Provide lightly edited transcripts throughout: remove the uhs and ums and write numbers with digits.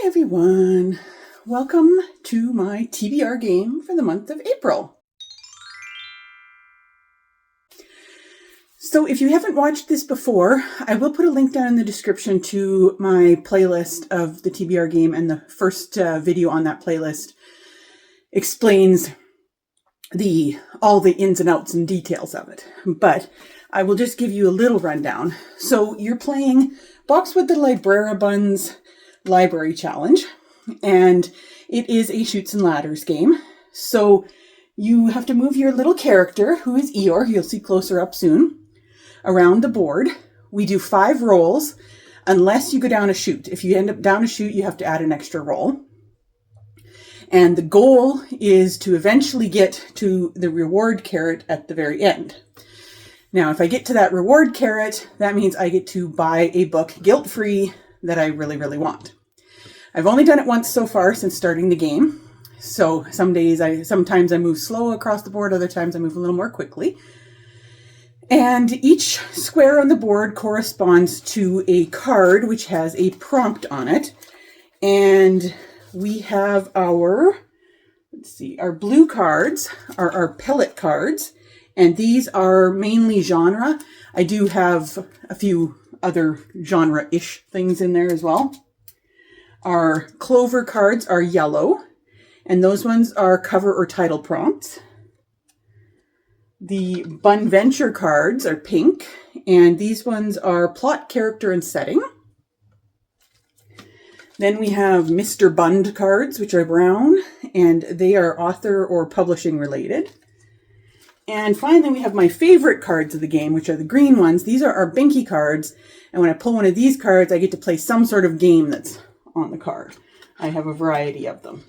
Hi everyone, welcome to my TBR game for the month of April. So if you haven't watched this before, I will put a link down in the description to my playlist of the TBR game, and the first video on that playlist explains all the ins and outs and details of it. But I will just give you a little rundown. So you're playing Boxwood the Libraribund's Library Challenge, and it is a shoots and ladders game. So you have to move your little character, who is Eeyore, you'll see closer up soon, around the board. We do 5 rolls unless you go down a chute. If you end up down a chute, you have to add an extra roll. And the goal is to eventually get to the reward carrot at the very end. Now, if I get to that reward carrot, that means I get to buy a book guilt-free that I really, really want. I've only done it once so far since starting the game. So sometimes I move slow across the board, other times I move a little more quickly. And each square on the board corresponds to a card which has a prompt on it. And we have our blue cards are our pellet cards. And these are mainly genre. I do have a few other genre-ish things in there as well. Our clover cards are yellow, and those ones are cover or title prompts. The Bun Venture cards are pink, and these ones are plot, character, and setting. Then we have Mr. Bund cards, which are brown, and they are author or publishing related. And finally, we have my favorite cards of the game, which are the green ones. These are our Binky cards. And when I pull one of these cards, I get to play some sort of game that's on the card. I have a variety of them.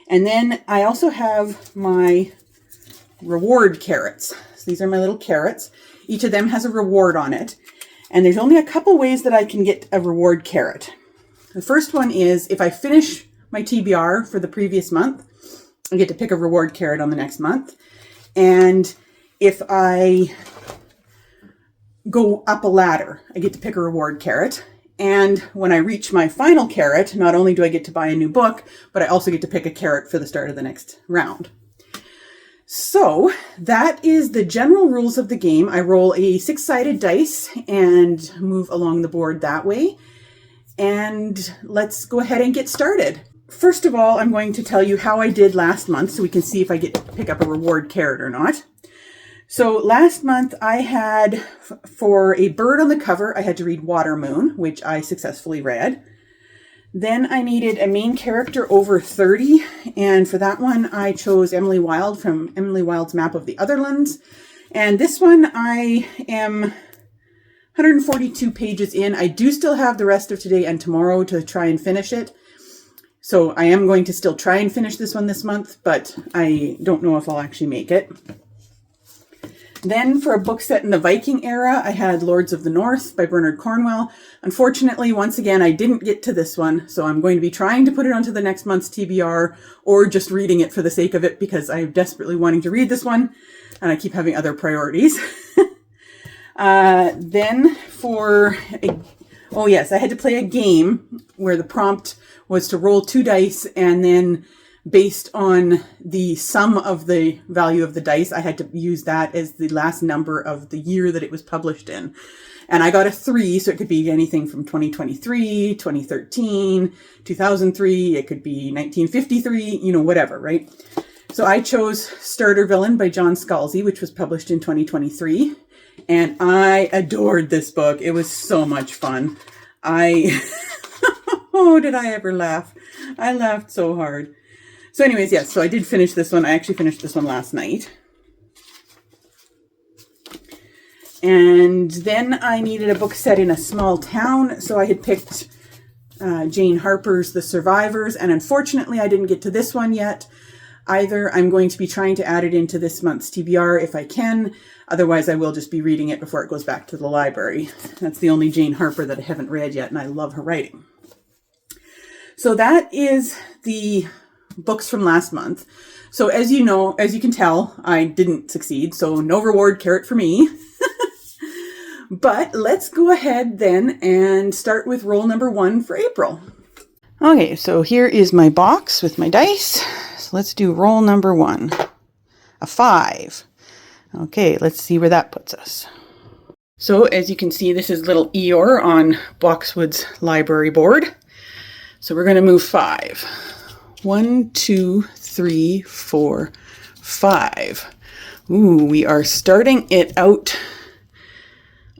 And then I also have my reward carrots. So these are my little carrots. Each of them has a reward on it. And there's only a couple ways that I can get a reward carrot. The first one is if I finish my TBR for the previous month, I get to pick a reward carrot on the next month. And if I go up a ladder, I get to pick a reward carrot. And when I reach my final carrot, not only do I get to buy a new book, but I also get to pick a carrot for the start of the next round. So that is the general rules of the game. I roll a 6-sided dice and move along the board that way. And let's go ahead and get started. First of all, I'm going to tell you how I did last month so we can see if I get to pick up a reward carrot or not. So last month I had, for a bird on the cover, I had to read Water Moon, which I successfully read. Then I needed a main character over 30, and for that one I chose Emily Wilde from Emily Wilde's Map of the Otherlands. And this one I am 142 pages in. I do still have the rest of today and tomorrow to try and finish it. So I am going to still try and finish this one this month, but I don't know if I'll actually make it. Then for a book set in the Viking era, I had Lords of the North by Bernard Cornwell. Unfortunately, once again, I didn't get to this one, so I'm going to be trying to put it onto the next month's TBR or just reading it for the sake of it because I'm desperately wanting to read this one and I keep having other priorities. Then for oh yes, I had to play a game where the prompt was to roll 2 dice, and then based on the sum of the value of the dice, I had to use that as the last number of the year that it was published in. And I got a 3, so it could be anything from 2023, 2013, 2003, it could be 1953, whatever, right? So I chose Starter Villain by John Scalzi, which was published in 2023. And I adored this book. It was so much fun. Oh, did I ever laugh? I laughed so hard. So anyways, yes, so I did finish this one. I actually finished this one last night. And then I needed a book set in a small town. So I had picked Jane Harper's The Survivors. And unfortunately, I didn't get to this one yet. Either I'm going to be trying to add it into this month's TBR if I can. Otherwise, I will just be reading it before it goes back to the library. That's the only Jane Harper that I haven't read yet, and I love her writing. So that is the books from last month. So as you know, as you can tell, I didn't succeed, so no reward carrot for me. But let's go ahead then and start with roll number 1 for April. Okay, so here is my box with my dice. So let's do roll number 1. A 5. Okay, let's see where that puts us. So as you can see, this is little Eeyore on Boxwood's library board. So we're going to move 5. 1, 2, 3, 4, 5. Ooh, we are starting it out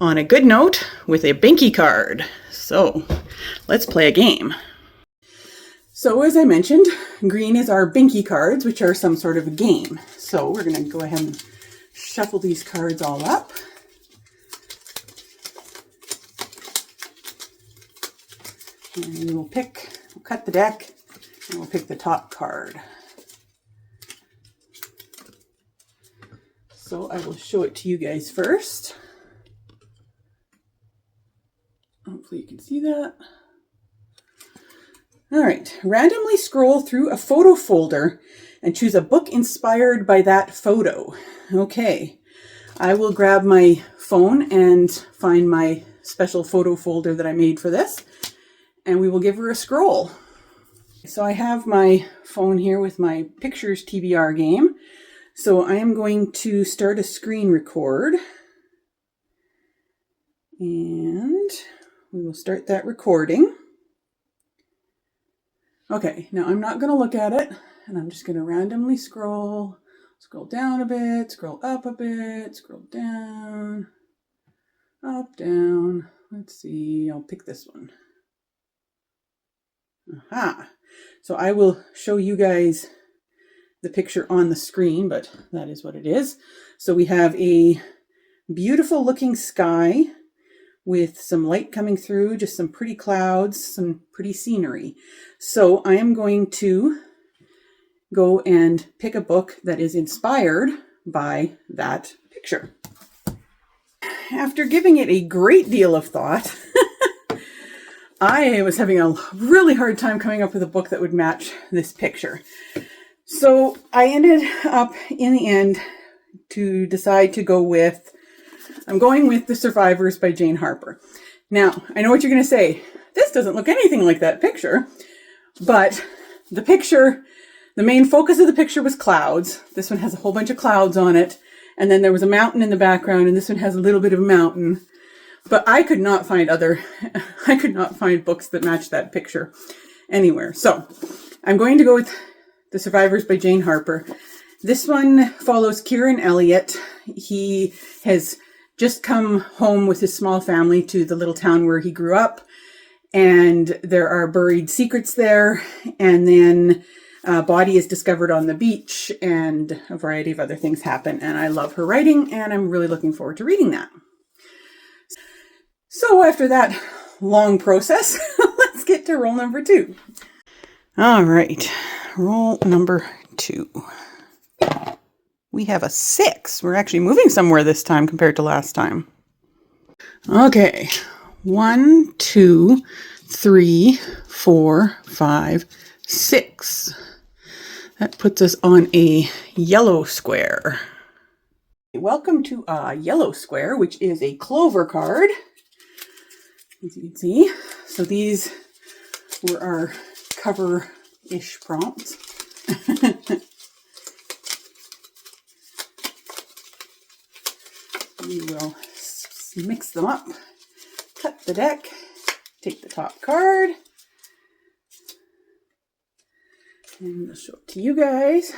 on a good note with a Binky card. So let's play a game. So as I mentioned, green is our Binky cards, which are some sort of a game. So we're going to go ahead and shuffle these cards all up. And we'll cut the deck, and we'll pick the top card. So I will show it to you guys first. Hopefully you can see that. All right, randomly scroll through a photo folder and choose a book inspired by that photo. Okay, I will grab my phone and find my special photo folder that I made for this, and we will give her a scroll. So I have my phone here with my Pictures TBR game. So I am going to start a screen record, and we will start that recording. Okay, now I'm not going to look at it, and I'm just going to randomly scroll down a bit, scroll up a bit, scroll down, up, down. Let's see, I'll pick this one. Aha! So I will show you guys the picture on the screen, but that is what it is. So we have a beautiful looking sky with some light coming through, just some pretty clouds, some pretty scenery. So I am going to go and pick a book that is inspired by that picture. After giving it a great deal of thought, I was having a really hard time coming up with a book that would match this picture. So I ended up in the end to decide to go with, I'm going with The Survivors by Jane Harper. Now, I know what you're going to say. This doesn't look anything like that picture, but the picture, the main focus of the picture was clouds. This one has a whole bunch of clouds on it. And then there was a mountain in the background, and this one has a little bit of a mountain. But I could not find books that matched that picture anywhere. So I'm going to go with The Survivors by Jane Harper. This one follows Kieran Elliott. He has just come home with his small family to the little town where he grew up, and there are buried secrets there, and then a body is discovered on the beach, and a variety of other things happen. And I love her writing, and I'm really looking forward to reading that. So after that long process, let's get to roll number 2. All right, roll number 2. We have a 6. We're actually moving somewhere this time compared to last time. Okay, 1, 2, 3, 4, 5, 6. That puts us on a yellow square. Welcome to a yellow square, which is a clover card, as you can see. So these were our cover-ish prompts. We will mix them up, cut the deck, take the top card, and I'll show it to you guys.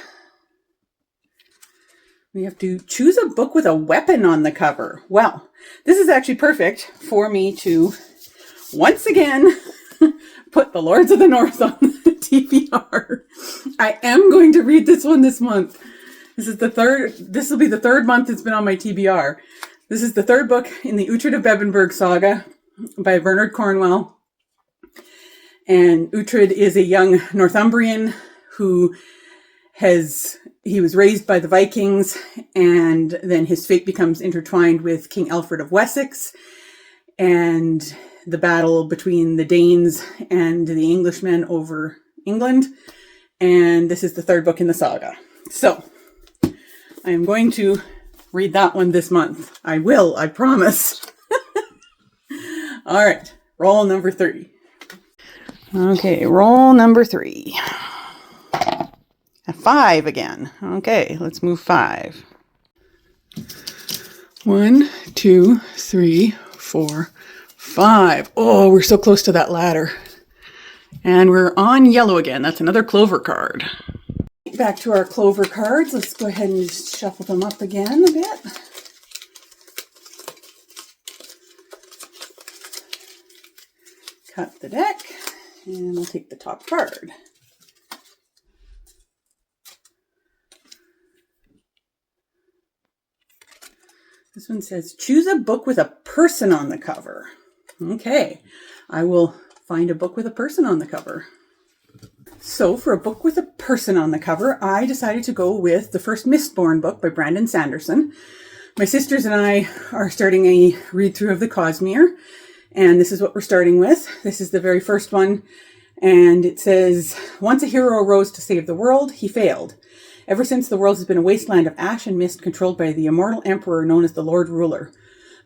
We have to choose a book with a weapon on the cover. Well, this is actually perfect for me to, once again, put The Lords of the North on the TBR. I am going to read this one this month. This will be the third month it's been on my TBR. This is the third book in the Uhtred of Bebbanburg saga by Bernard Cornwell. And Uhtred is a young Northumbrian who he was raised by the Vikings, and then his fate becomes intertwined with King Alfred of Wessex and the battle between the Danes and the Englishmen over England. And this is the third book in the saga. So I am going to read that one this month. I will, I promise. All right, roll number 3. Okay, roll number 3. A 5 again. Okay, let's move 5. 1, 2, 3, 4, 5. Oh, we're so close to that ladder. And we're on yellow again. That's another clover card. Back to our clover cards. Let's go ahead and just shuffle them up again a bit. Cut the deck, and we'll take the top card. This one says, choose a book with a person on the cover. Okay, I will find a book with a person on the cover. So for a book with a person on the cover, I decided to go with the first Mistborn book by Brandon Sanderson. My sisters and I are starting a read-through of the Cosmere, and this is what we're starting with. This is the very first one, and it says, once a hero arose to save the world, he failed. Ever since, the world has been a wasteland of ash and mist controlled by the immortal emperor known as the Lord Ruler.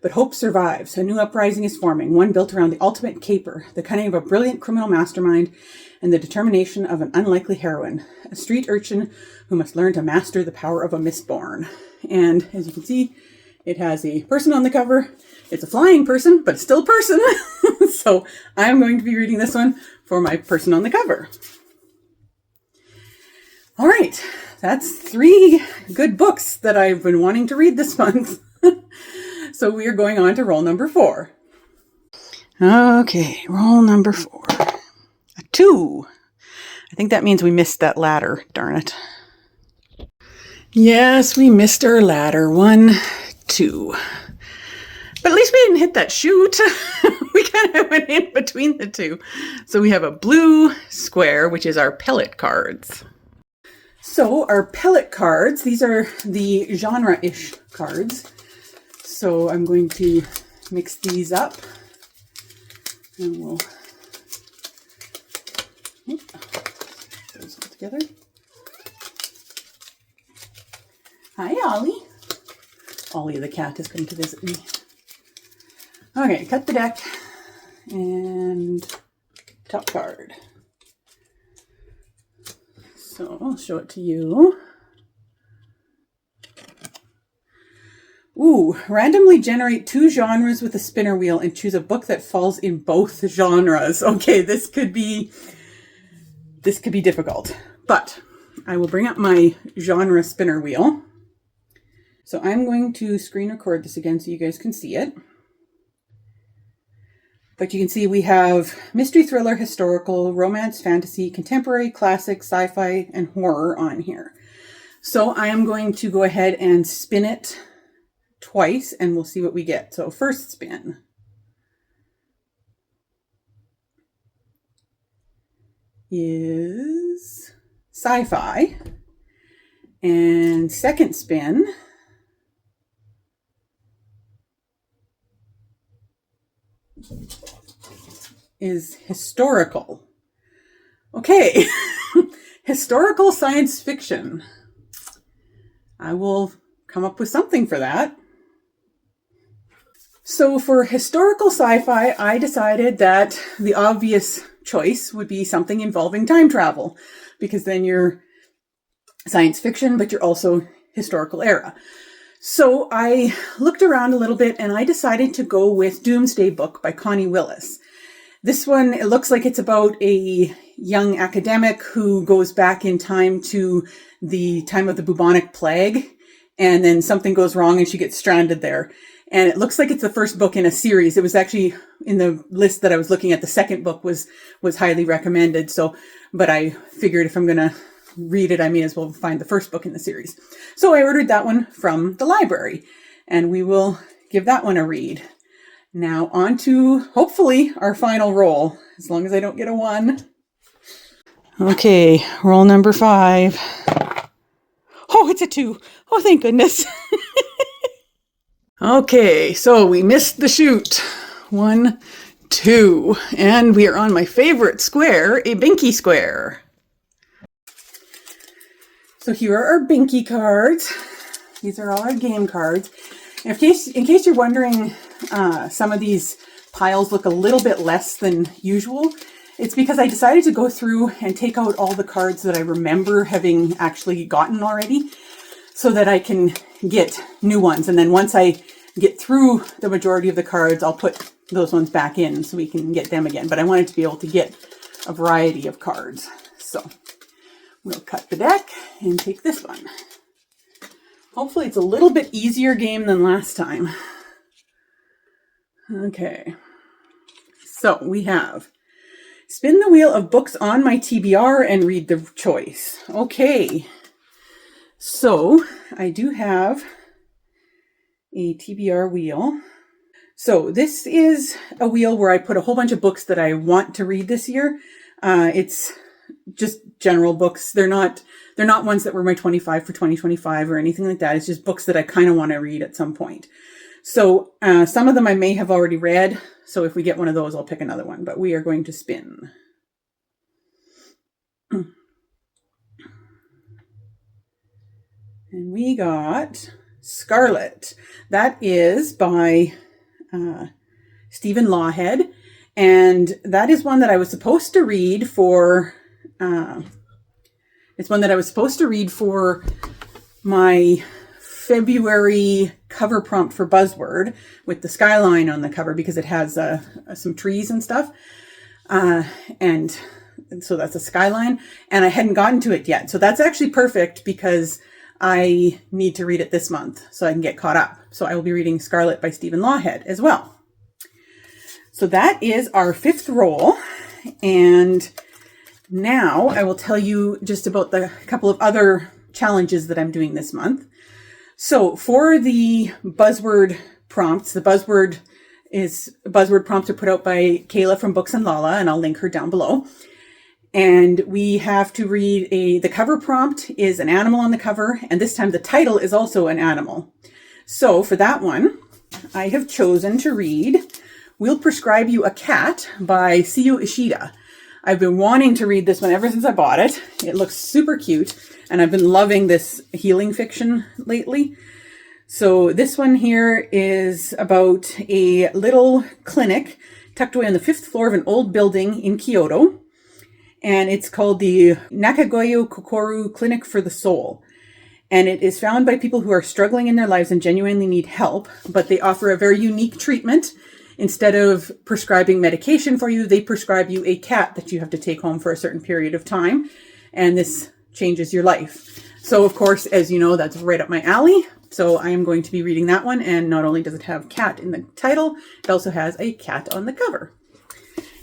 But hope survives. A new uprising is forming, one built around the ultimate caper, the cunning of a brilliant criminal mastermind, and the determination of an unlikely heroine, a street urchin who must learn to master the power of a Mistborn. And as you can see, it has a person on the cover. It's a flying person, but it's still a person. So I'm going to be reading this one for my person on the cover. All right, that's 3 good books that I've been wanting to read this month. So we are going on to roll number 4. Okay, roll number 4. A 2. I think that means we missed that ladder, darn it. Yes, we missed our ladder. 1, 2. But at least we didn't hit that chute. We kind of went in between the two. So we have a blue square, which is our pellet cards. So our pellet cards, these are the genre-ish cards. So I'm going to mix these up. And we'll put those all together. Hi, Ollie. Ollie the cat is going to visit me. Okay, cut the deck and top card. So I'll show it to you. Ooh, randomly generate 2 genres with a spinner wheel and choose a book that falls in both genres. Okay, this could be difficult, but I will bring up my genre spinner wheel. So I'm going to screen record this again so you guys can see it. But you can see we have mystery, thriller, historical, romance, fantasy, contemporary, classic, sci-fi, and horror on here. So I am going to go ahead and spin it twice and we'll see what we get. So first spin. Is sci-fi. And second spin is historical. Okay, historical science fiction. I will come up with something for that. So for historical sci-fi, I decided that the obvious choice would be something involving time travel, because then you're science fiction, but you're also historical era. So I looked around a little bit and I decided to go with Doomsday Book by Connie Willis. This one, it looks like it's about a young academic who goes back in time to the time of the bubonic plague, and then something goes wrong and she gets stranded there. And it looks like it's the first book in a series. It was actually in the list that I was looking at. The second book was highly recommended. So, but I figured if I'm going to read it, I may as well find the first book in the series. So I ordered that one from the library and we will give that one a read. Now on to, hopefully, our final roll, as long as I don't get a 1. Okay, roll number 5. Oh, it's a 2. Oh, thank goodness. Okay, so we missed the chute. 1, 2, and we are on my favorite square, a Binky square. So here are our Binky cards. These are all our game cards. And in case you're wondering, some of these piles look a little bit less than usual. It's because I decided to go through and take out all the cards that I remember having actually gotten already so that I can get new ones. And then once I get through the majority of the cards, I'll put those ones back in so we can get them again. But I wanted to be able to get a variety of cards. So we'll cut the deck and take this one. Hopefully it's a little bit easier game than last time. Okay. So we have spin the wheel of books on my TBR and read the choice. Okay. So I do have a TBR wheel. So this is a wheel where I put a whole bunch of books that I want to read this year. It's just general books. They're not ones that were my 25 for 2025 or anything like that. It's just books that I kind of want to read at some point. So some of them I may have already read. So if we get one of those, I'll pick another one. But we are going to spin. And we got Scarlet. That is by Stephen Lawhead. And that is one that I was supposed to read for... it's one that I was supposed to read for my February cover prompt for Buzzword with the skyline on the cover because it has some trees and stuff. And so that's a skyline. And I hadn't gotten to it yet. So that's actually perfect because I need to read it this month so I can get caught up. So I will be reading Scarlet by Stephen Lawhead as well. So that is our fifth roll. And now I will tell you just about the couple of other challenges that I'm doing this month. So for the Buzzword prompts, the Buzzword prompts are put out by Kayla from Books and Lala, and I'll link her down below. And we have to read the cover prompt is an animal on the cover, and this time the title is also an animal. So for that one, I have chosen to read We'll Prescribe You a Cat by Siyo Ishida. I've been wanting to read this one ever since I bought it. It looks super cute, and I've been loving this healing fiction lately. So this one here is about a little clinic tucked away on the 5th floor of an old building in Kyoto. And it's called the Nakagoyo Kokoru Clinic for the Soul. And it is found by people who are struggling in their lives and genuinely need help, but they offer a very unique treatment. Instead of prescribing medication for you, they prescribe you a cat that you have to take home for a certain period of time. And this changes your life. So, of course, as you know, that's right up my alley. So I am going to be reading that one. And not only does it have cat in the title, it also has a cat on the cover.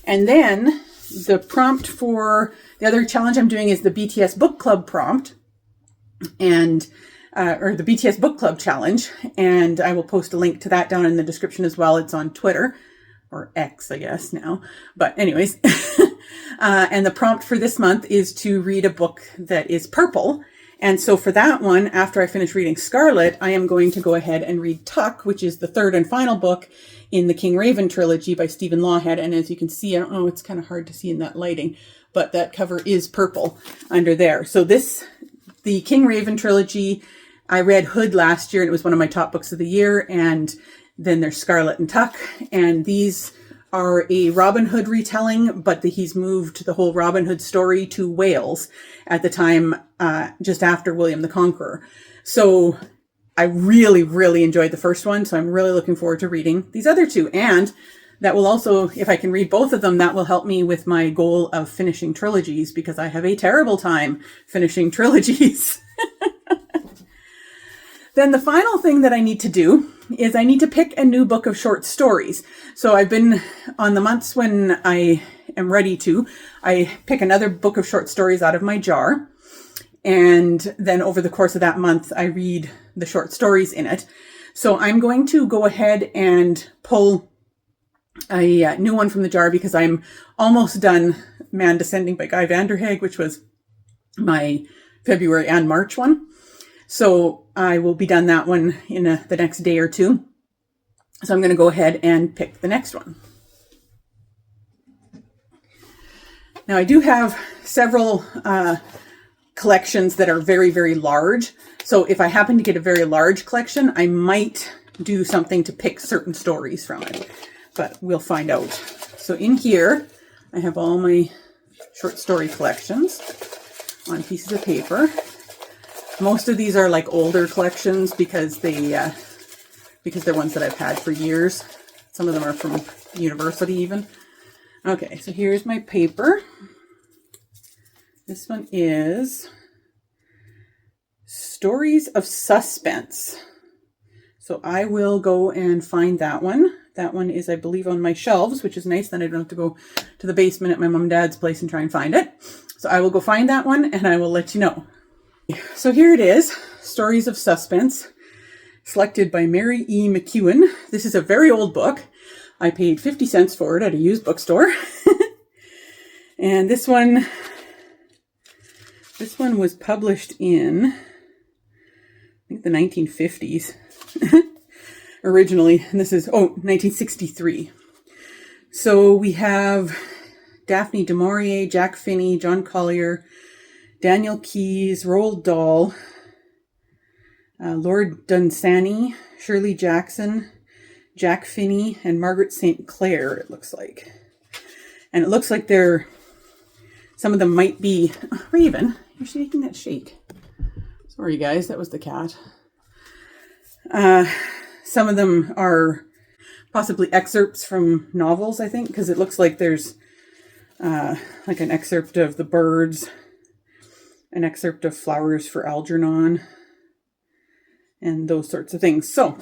And then the prompt for the other challenge I'm doing is the BTS Book Club prompt. And or the BTS Book Club Challenge, and I will post a link to that down in the description as well. It's on Twitter, or X, I guess, now. But anyways, and the prompt for this month is to read a book that is purple. And so for that one, after I finish reading Scarlet, I am going to go ahead and read Tuck, which is the third and final book in the King Raven trilogy by Stephen Lawhead. And as you can see, I don't know, it's kind of hard to see in that lighting, but that cover is purple under there. So the King Raven trilogy, I read Hood last year, and it was one of my top books of the year. And then there's Scarlet and Tuck. And these are a Robin Hood retelling, but he's moved the whole Robin Hood story to Wales at the time, just after William the Conqueror. So I really, really enjoyed the first one. So I'm really looking forward to reading these other two. And that will also, if I can read both of them, that will help me with my goal of finishing trilogies, because I have a terrible time finishing trilogies. Then the final thing that I need to do is I need to pick a new book of short stories. So I've been on the months when I am ready to, I pick another book of short stories out of my jar. And then over the course of that month, I read the short stories in it. So I'm going to go ahead and pull a new one from the jar because I'm almost done Man Descending by Guy Vanderhaeg, which was my February and March one. So I will be done that one in the next day or two. So I'm going to go ahead and pick the next one. Now I do have several collections that are very, very large. So if I happen to get a very large collection, I might do something to pick certain stories from it. But we'll find out. So in here, I have all my short story collections on pieces of paper. Most of these are like older collections because they're ones that I've had for years. Some of them are from university even. Okay, so here's my paper. This one is Stories of Suspense. So I will go and find that one. That one is, I believe, on my shelves, which is nice. Then I don't have to go to the basement at my mom and dad's place and try and find it. So I will go find that one and I will let you know. So here it is, Stories of Suspense, selected by Mary E. MacEwan. This is a very old book. I paid 50 cents for it at a used bookstore. And this one was published in, I think, the 1950s. Originally, and this is, 1963. So we have Daphne du Maurier, Jack Finney, John Collier, Daniel Keyes, Roald Dahl, Lord Dunsany, Shirley Jackson, Jack Finney, and Margaret St. Clair, it looks like. And it looks like some of them might be, Raven, you're making that shake. Sorry guys, that was the cat. Some of them are possibly excerpts from novels, I think, because it looks like there's like an excerpt of The Birds, an excerpt of Flowers for Algernon, and those sorts of things. So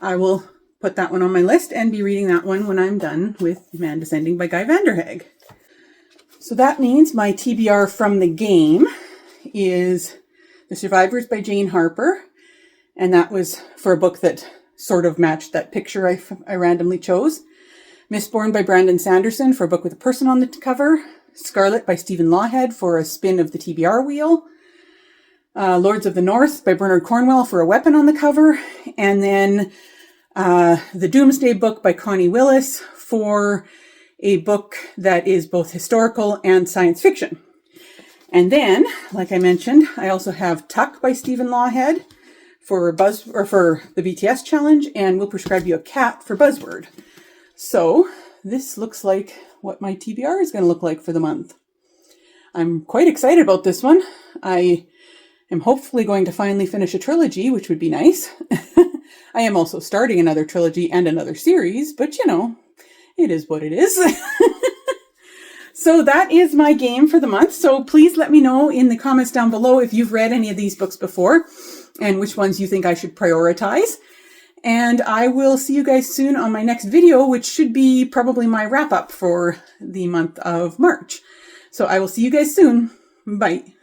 I will put that one on my list and be reading that one when I'm done with Man Descending by Guy Vanderhaeghe. So that means my TBR from the game is The Survivors by Jane Harper, and that was for a book that sort of matched that picture I randomly chose. Mistborn by Brandon Sanderson for a book with a person on the cover. Scarlet by Stephen Lawhead for a spin of the TBR wheel. Lords of the North by Bernard Cornwell for a weapon on the cover. And then the Doomsday Book by Connie Willis for a book that is both historical and science fiction. And then, like I mentioned, I also have Tuck by Stephen Lawhead for the BTS challenge, and We'll Prescribe You a Cat for Buzzword. So this looks like what my TBR is going to look like for the month. I'm quite excited about this one. I am hopefully going to finally finish a trilogy, which would be nice. I am also starting another trilogy and another series, but you know, it is what it is. So that is my game for the month. So please let me know in the comments down below if you've read any of these books before and which ones you think I should prioritize. And I will see you guys soon on my next video, which should be probably my wrap up for the month of March. So I will see you guys soon. Bye.